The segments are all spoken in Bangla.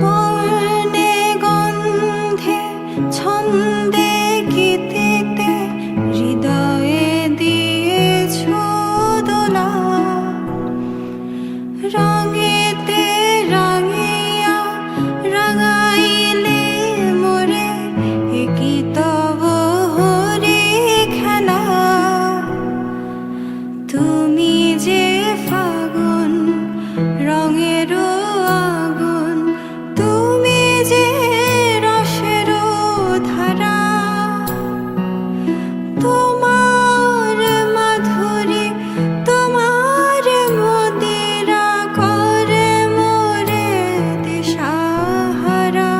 বর্ণে গন্ধে ছন্দে গীতিতে হৃদয়ে দিয়েছ দোলা, রঙেতে রাঙিয়া রাঙাইলে মোরে একই তব হরি খেলা। তুমি যে ফাগুন রঙেরও আগুন, তুমি যে রসেরও ধারা, তোমার মাধুরী তোমার মদিরা করে মোরে দিশাহারা।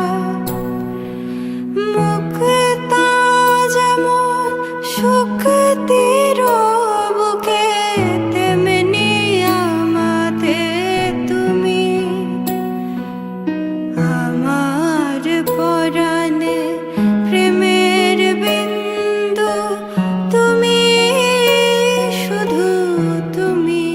মুক্তা যেমন শক্তির বুকে, তেমনি আমাতে তুমি। আমার পরাণে প্রেমের বিন্দু তুমি, শুধু তুমি।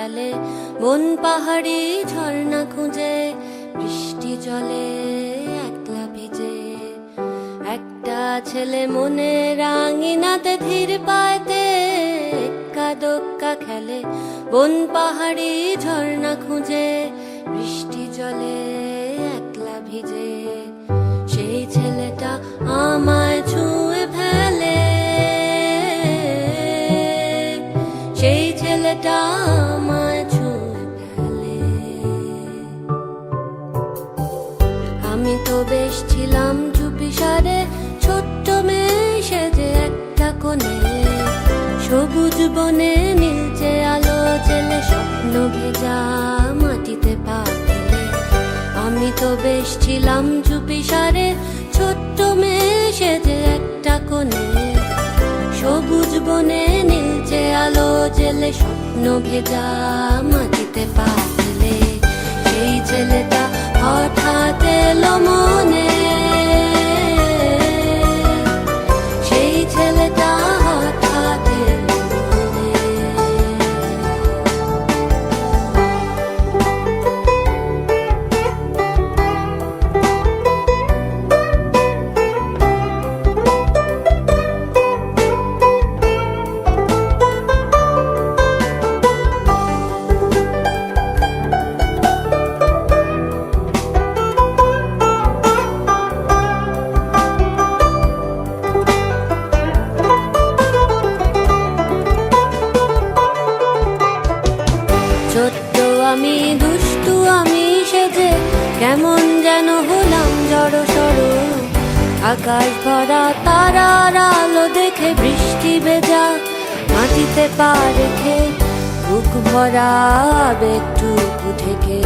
খেলে, বন পাহাড়ি ঝর্ণা খুঁজে, বৃষ্টি জলে একলা ভিজে। একটা ছেলে মনে রাঙিনাতে ধীর পায়তে এক্কা দোক্কা খেলে, বন পাহাড়ি ঝর্ণা খুঁজে, বৃষ্টি জলে একলা ভিজে। সেই ছেলেটা আমায় ছুঁয়ে ফেলে, সেই ছেলেটা আমায় ছুঁয়ে ফেলে। আমি তো বেশ ছিলাম চুপিসারে, ছোট্ট মেয়ে সেজে একটা কোণে, সবুজ বনে নীলচে আলো জেলে, স্বপ্ন ভেজা মাটিতে পা ফেলে। আমি তো বেশ ছিলাম চুপিসারে, ছোট্ট মেয়ে সেজে একটা কোণে, সবুজ বনে নীলচে আলো জেলে, স্বপ্ন ভেজা মাটিতে পা ফেলে। সেই ছেলেটা হঠাৎ এলো মনে, সেই ছেলেটা হঠাৎ এলো মনে। ছোট্ট আমি দুষ্টু আমি সেজে কেমন যেন হলাম জড়সড়, আকাশ ভরা তারার আলো দেখে বৃষ্টি ভেজা মাটিতে পা রেখে, বুক ভরা আবেগটুকু থেকে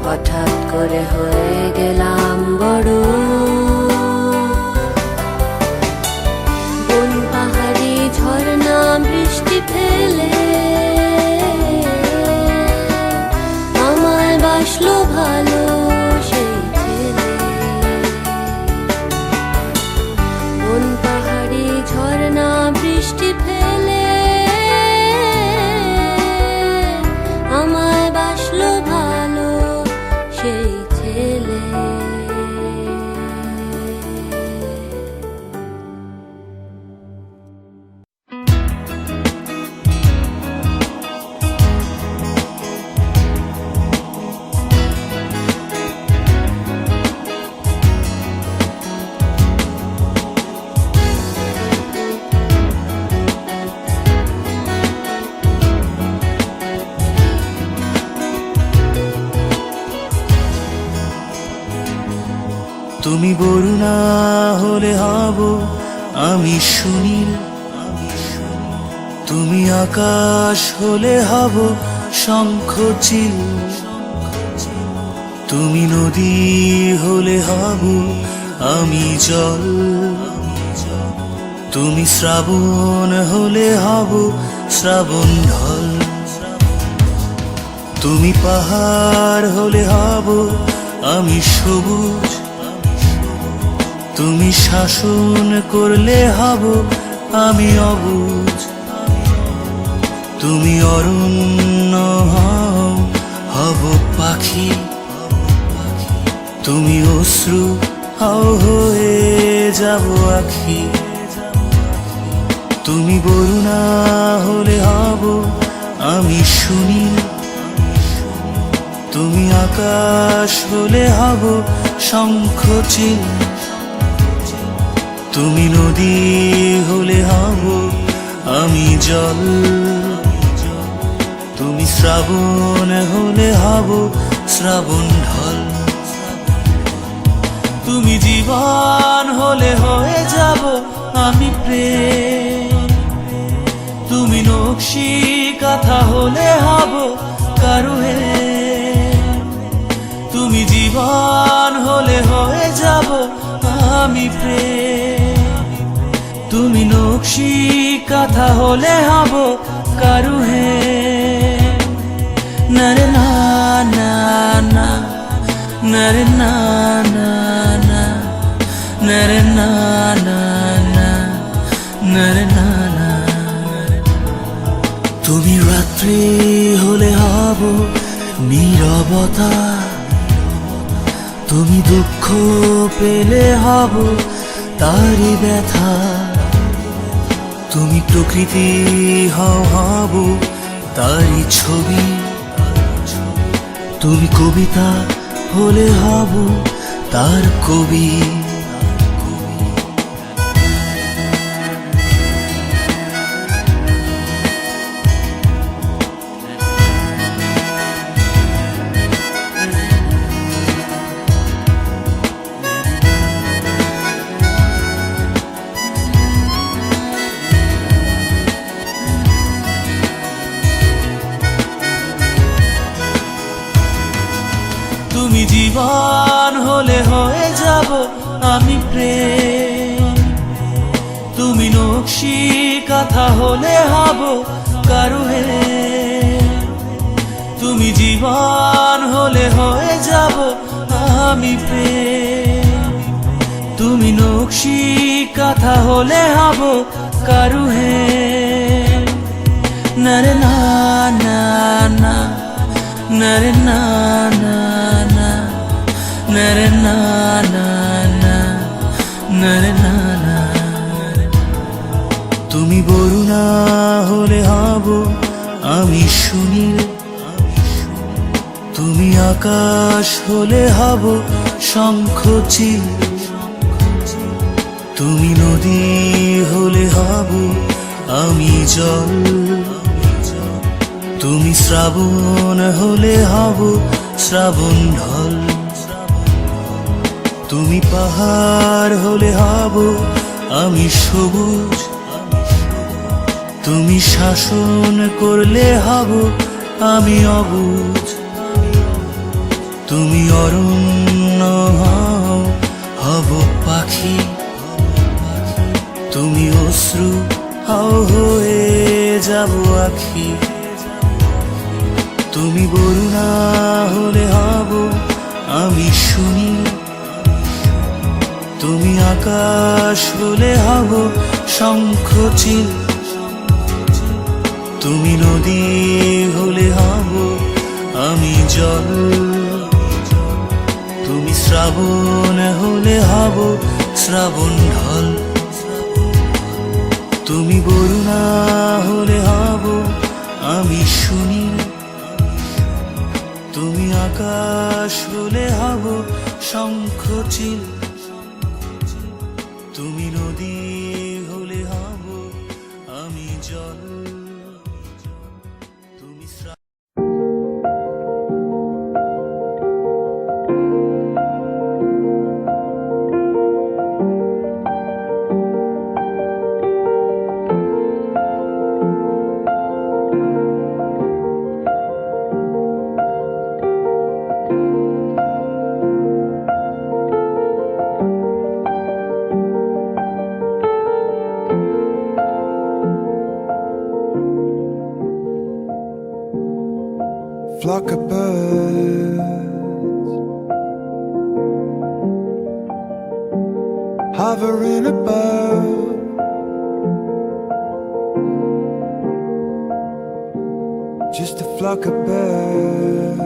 হঠাৎ করে হয়ে গেলাম বড়। বন পাহাড়ি ঝর্ণা বৃষ্টি ফেলে আমায় বাসলো ভালো সেই ছেলে। বন পাহাড়ি ঝর্ণা বৃষ্টি ফেলে আমায় বাসলো ভালো সেই ছেলে। তুমি বরুণা হলে হব আমি সুনীল, তুমি আকাশ হলে হব শঙ্খচিল, তুমি নদী হলে হব আমি জল, তুমি শ্রাবণ হলে হব শ্রাবণ ঢল, তুমি পাহাড় হলে হব আমি সবুজ, তুমি শাসন করলে হব আমি অবুঝ, তুমি অরণ্য হও হব পাখি, তুমি অশ্রু হও হয়ে যাব আখি, তুমি বরুণা হলে হব আমি সুনীল, তুমি আকাশ হলে হব শঙ্খচিল, তুমি নদী হলে হব আমি জল, তুমি শ্রাবণ হলে হব শ্রাবণ ঢল, তুমি জীবন হলে হয়ে যাব আমি প্রেম, তুমি নকশি কাঁথা হলে হব কারুহে, তুমি জীবন হলে হয়ে যাব আমি প্রেম, তুমি নকশি কাঁথা হলে হব কারুহে। নরে না না না, নরে না না না, নরে না না না, নরে না না। রাত্রি হলে হব নীরবতা, তুমি দুঃখ পেলে হব তারই ব্যথা। তুমি প্রকৃতি হব তারই ছবি, তুমি কবিতা হলে হব তার কবি। তুমি জীবন হলে হয়ে যাব আমি প্রেম, তুমি নকশি কথা হলে হব কারুহে। তুমি জীবন হলে হয়ে যাব আমি প্রেম, তুমি নকশি কথা হলে হব কারুহে। নরে না না না, নরে না না না, নরে না না না, নরে না না। তুমি বরুণা হলে হব আমি সুনীল, তুমি আকাশ হলে হব শঙ্খচিল, তুমি নদী হলে হব আমি জল, তুমি শ্রাবণ হলে হব শ্রাবণ ঢল, তুমি পাহাড় হলে হব আমি সবুজ, তুমি শাসন করলে হব আমি অবুঝ, তুমি অরণ্য হব পাখি, তুমি অশ্রু হয়ে যাব আখি। তুমি বরুণা হলে হব আমি সুনীল, তুমি আকাশ হলে হব শঙ্খচিল, তুমি নদী হলে হব আমি জল, তুমি শ্রাবণ হলে হব শ্রাবণ ঢল, তুমি বরুণা হলে হব আমি সুনীল, তুমি আকাশ হলে হব শঙ্খচিল, তুমি নদী হলে হব আমি জল, তুমি flock of birds hovering above, just a flock of birds.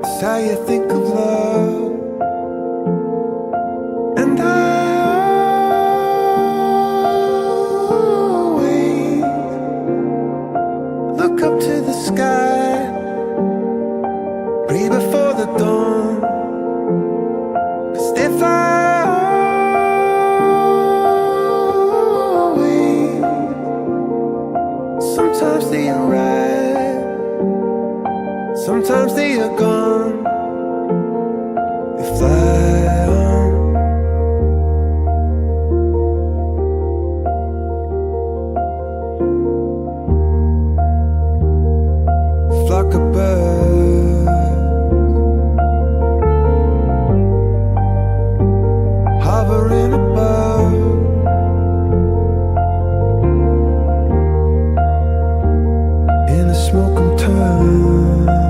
It's how you think of love, and I look up to the sky, breathe before the dawn, 'cause they fly away. Sometimes they arrive, sometimes they are gone. They fly on. Flock of birds hovering above, in the smoke and turn.